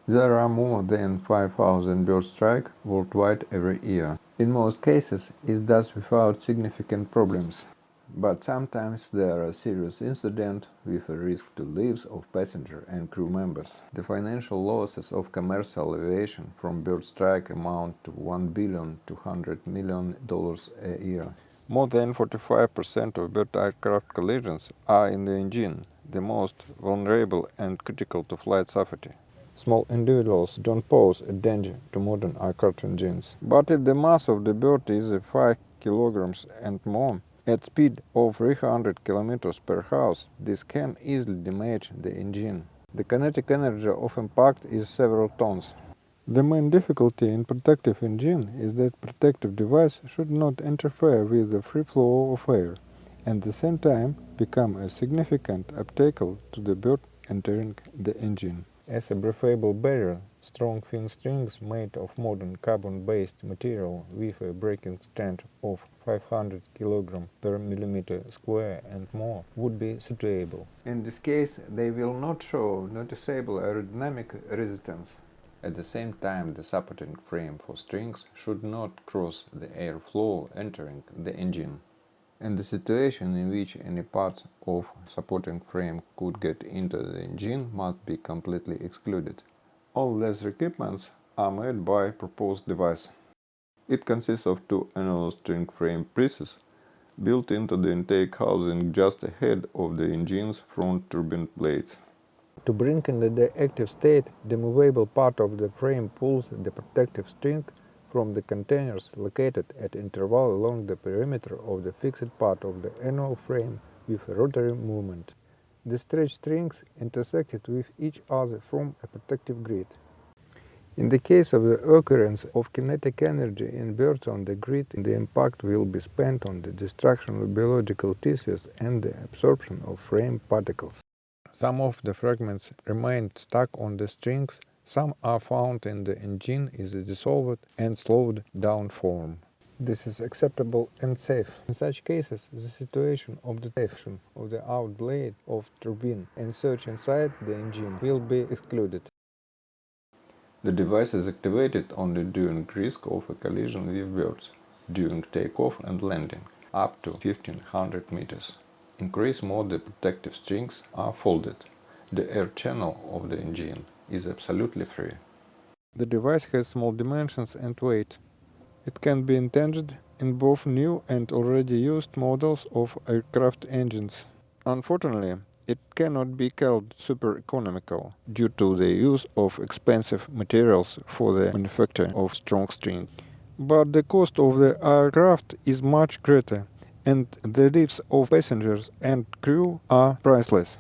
There are more than 5,000 bird strikes worldwide every year. In most cases, it does without significant problems. But sometimes there are serious incidents with a risk to lives of passengers and crew members. The financial losses of commercial aviation from bird strike amount to $1,200 million a year. More than 45% of bird aircraft collisions are in the engine, the most vulnerable and critical to flight safety. Small individuals don't pose a danger to modern aircraft engines. But if the mass of the bird is 5 kilograms and more, at speed of 300 kilometers per hour, this can easily damage the engine. The kinetic energy of impact is several tons. The main difficulty in protective engine is that protective device should not interfere with the free flow of air, and at the same time become a significant obstacle to the bird entering the engine. As a breathable barrier, strong fin strings made of modern carbon-based material with a breaking strength of 500 kg per millimeter square and more would be suitable. In this case, they will not show noticeable aerodynamic resistance. At the same time, the supporting frame for strings should not cross the airflow entering the engine. And the situation in which any parts of supporting frame could get into the engine must be completely excluded. All laser equipments are made by proposed device. It consists of two annular string frame pieces built into the intake housing just ahead of the engine's front turbine blades. To bring in the active state, the movable part of the frame pulls the protective string from the containers located at interval along the perimeter of the fixed part of the annual frame with a rotary movement. The stretched strings intersected with each other form a protective grid. In the case of the occurrence of kinetic energy in birds on the grid, the impact will be spent on the destruction of biological tissues and the absorption of frame particles. Some of the fragments remain stuck on the strings. Some are found in the engine in the dissolved and slowed down form. This is acceptable and safe. In such cases, the situation of the detection of the out blade of turbine and search inside the engine will be excluded. The device is activated only during risk of a collision with birds, during takeoff and landing, up to 1500 meters. Increase more the protective strings are folded. The air channel of the engine is absolutely free. The device has small dimensions and weight. It can be intended in both new and already used models of aircraft engines. Unfortunately, it cannot be called super economical due to the use of expensive materials for the manufacture of strong strings. But the cost of the aircraft is much greater, and the lives of passengers and crew are priceless.